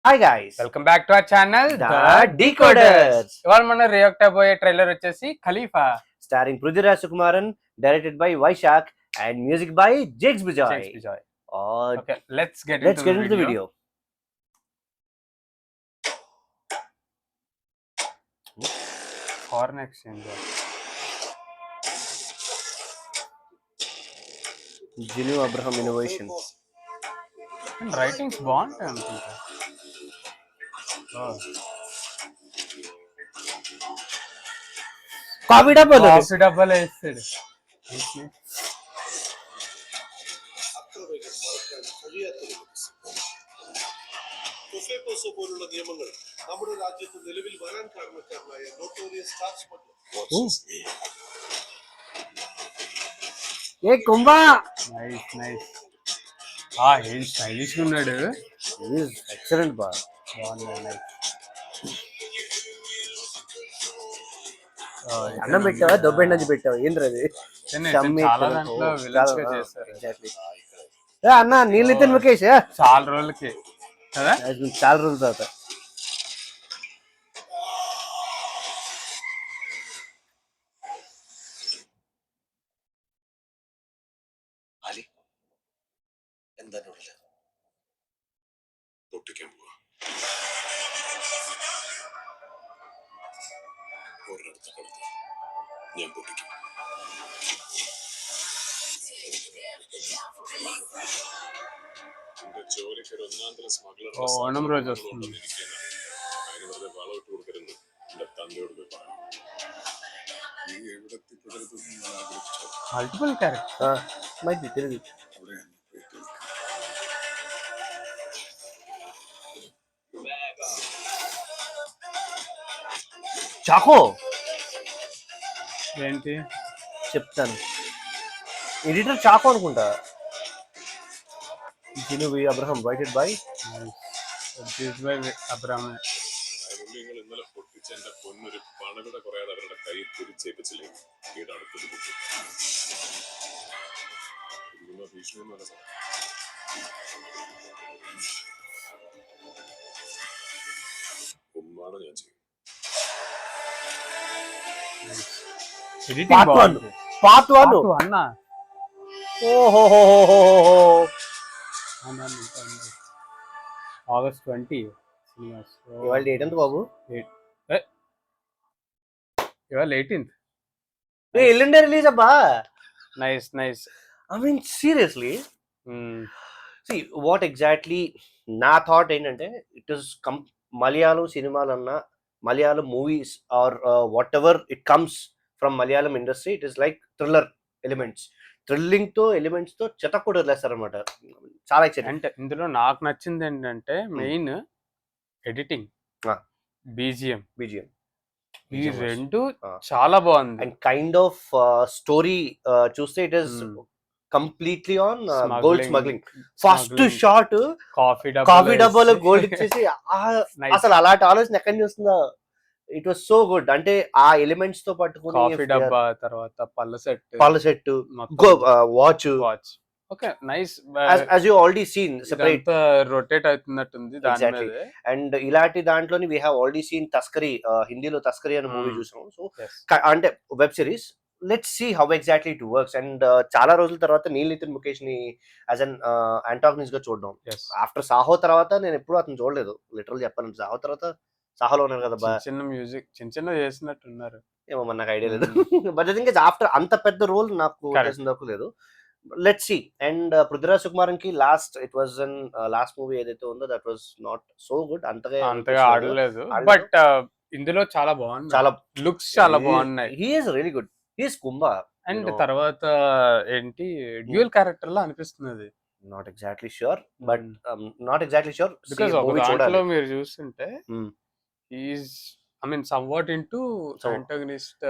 Hi guys, welcome back to our channel the Decoders. ఇవాళ మనం react అయిపోయే trailer వచ్చేసి Khalifa starring Prithviraj Sukumaran, directed by Vysakh and music by Jakes Bejoy. Okay, let's get into the video. Foreign exchange Jinu Abraham innovation. Writings బాగుంటాయి అనుకుంటా. Coffee డబ్బాలు వేస్తాడు. പോലുള്ള നിയമങ്ങൾ നമ്മുടെ രാജ്യത്ത് നിലവിൽ വരാൻ കാരണക്കാരനായ നോട്ടോറിയസ് സ്റ്റാർ സ്മഗ്ലർ నైస్. ఏం స్టైలిష్ ఉన్నాడు. ఎక్సలెంట్ బా. అన్నం పెట్టావా, దొబ్బెండి నుంచి పెట్టావా, ఏంద్రది? చాలా దాంట్లో విలన్స్ గా చేస్తారు. అన్న నీళ్ళు ఇతను ముఖేష్ చాలా రోజులకి కదా, చాలా రోజుల తర్వాత. ఓణం రోజు వస్తుంది. మల్టిపుల్ క్యారెక్టర్ మైది తెలుగు. చాకో ఏంటి చెప్తాను. ఎడిటర్ చాకో అనుకుంటా. Jinu V Abraham, written by Abraham. ഇന്നലെ പൊട്ടിച്ച് എന്റെ പൊന്നൊരു പണവിടെ കുറയാതെ അവരുടെ കൈ തിരിച്ചേപ്പിച്ചില്ലേ, ഈട് അടുത്തത് പൊട്ടി ഭീഷണിയൊന്നുമല്ല സാർ. ഉമ്മാണ് ഞാൻ ചെയ്യും. పార్ట్ 1 అన్న. ఓహో August 20 ఇవాళ డేట్ ఎంత బాబు? ఇవాళ 18th. ఎల్లుండే రిలీజ్ అబ్బా. Nice. I mean seriously, see what exactly నా థాట్ ఏంటంటే, ఇట్ ఇస్ మలయాళం సినిమాలన్నా, Malayalam movies are whatever it comes from Malayalam industry, it is like thriller elements, thrilling తో ఎలిమెంట్స్ తో చెతక్కుడు వదిలేస్తారనమాట. చాలా ఎక్సైటెడ్. అంటే ఇందులో నాకు నచ్చింది ఏంటంటే మెయిన్ ఎడిటింగ్, బీజిఎం ఈ రెండు చాలా బాగుంది. అండ్ కైండ్ ఆఫ్ స్టోరీ చూస్తే it is completely on gold smuggling. First shot coffee డబ్బాలో గోల్డ్ ఇచ్చేసి అసలు అలాంటి ఆలోచన ఎక్కడి నుంచి వస్తుందా? It was so good. అంటే ఆ ఎలిమెంట్స్ తో పట్టుకుని కాఫీ డబ్బా, తర్వాత పళ్ళ set, watch. Okay, nice. as you already seen separate rotate అవుతున్నట్టుంది దాని మీద. అండ్ ఇలాంటి దాంట్లోని we have already seen తస్కరీ, హిందీలో తస్కరీ అనే మూవీ చూసాం. సో అంటే web series. Let's see how exactly it works. And చాలా రోజుల తర్వాత నీల్ నితిన్ ముఖేష్ ని యాజ్ అన్ యాంటాగనిస్ట్ గా చూడడం. ఆఫ్టర్ సాహో తర్వాత నేను ఎప్పుడు అతను చూడలేదు, లిటరల్ చెప్పాను. సాహో తర్వాత సాహోలో ఉన్నారు కదా, చిన్న మ్యూజిక్ చిన్న చేసినట్టున్నారు. ఏమో నాకు ఐడియా లేదు. బట్ ఐ థింక్ ఆఫ్టర్ అంత పెద్ద రోల్ నాకు తెలిసిన లేదు. Let's see. And Prithviraj Sukumaran కి లాస్ట్ మూవీ ఏదైతే ఉందో that was not so good. అంతగా ఆడలేదు, బట్ ఇందులో చాలా బాగుంది. చాలా లుక్స్ చాలా బాగున్నాయి. He is really good. He is Kumbha. And తర్వాత ఏంటి డ్యూయల్ క్యారెక్టర్ లా అనిపిస్తుంది. Not exactly sure, but not exactly sure because దాంట్లో మీరు చూస్తుంటే is I mean somewhat into antagonist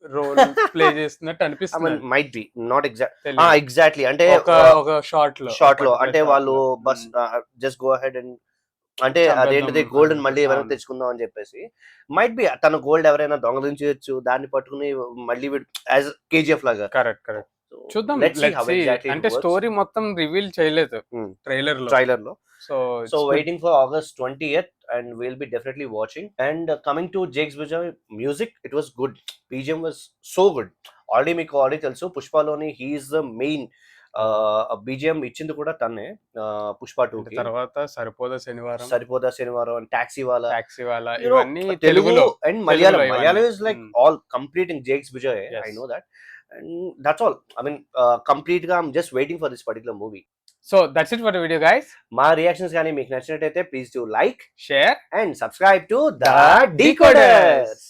role play చేస్తున్నట్టు అనిపిస్తుంది. Might be not exactly. అంటే ఒక షార్ట్ లో అంటే వాళ్ళు బస్ జస్ట్ గో అహెడ్ అండ్ అంటే అదేంటిది గోల్డ్ మళ్ళీ ఎవరైనా తెచ్చుకుందాం అని చెప్పేసి, మైట్ బి తన గోల్డ్ ఎవరైనా దొంగలించవచ్చు, దాన్ని పట్టుకుని మళ్ళీ యాజ్ కేజీఎఫ్ లాగా. కరెక్ట్. చూద్దాం, let's see let's how see. Exactly అంటే స్టోరీ మొత్తం రివీల్ చేయలేదు Hmm. ట్రైలర్ లో. ట్రైలర్ లో. So So waiting for August 20th, and we'll be definitely watching. And coming to Jake's Vijay music, it was good. BGM was so good. Already మీకు already తెలుసు పుష్పలోని he is the main BGM ఇచ్చింది కూడా తనే పుష్ప 2 కి. తర్వాత సరిపోదా శనివారం, సరిపోదా శనివారం, taxi వాలా, taxi వాళ్ళ, you know, ఇవన్నీ Telugu తెలుగులో. and Malayalam. తెలుగులో ఇవన్నీ. Malayalam is like all complete in Jake's Vijay. Yes. I know that, and that's all. I mean, complete గా I'm just waiting for this particular movie. So that's it for the video guys. మా reactions కానీ మీకు నచ్చినట్టయితే please do like, share and subscribe to The The Decoders.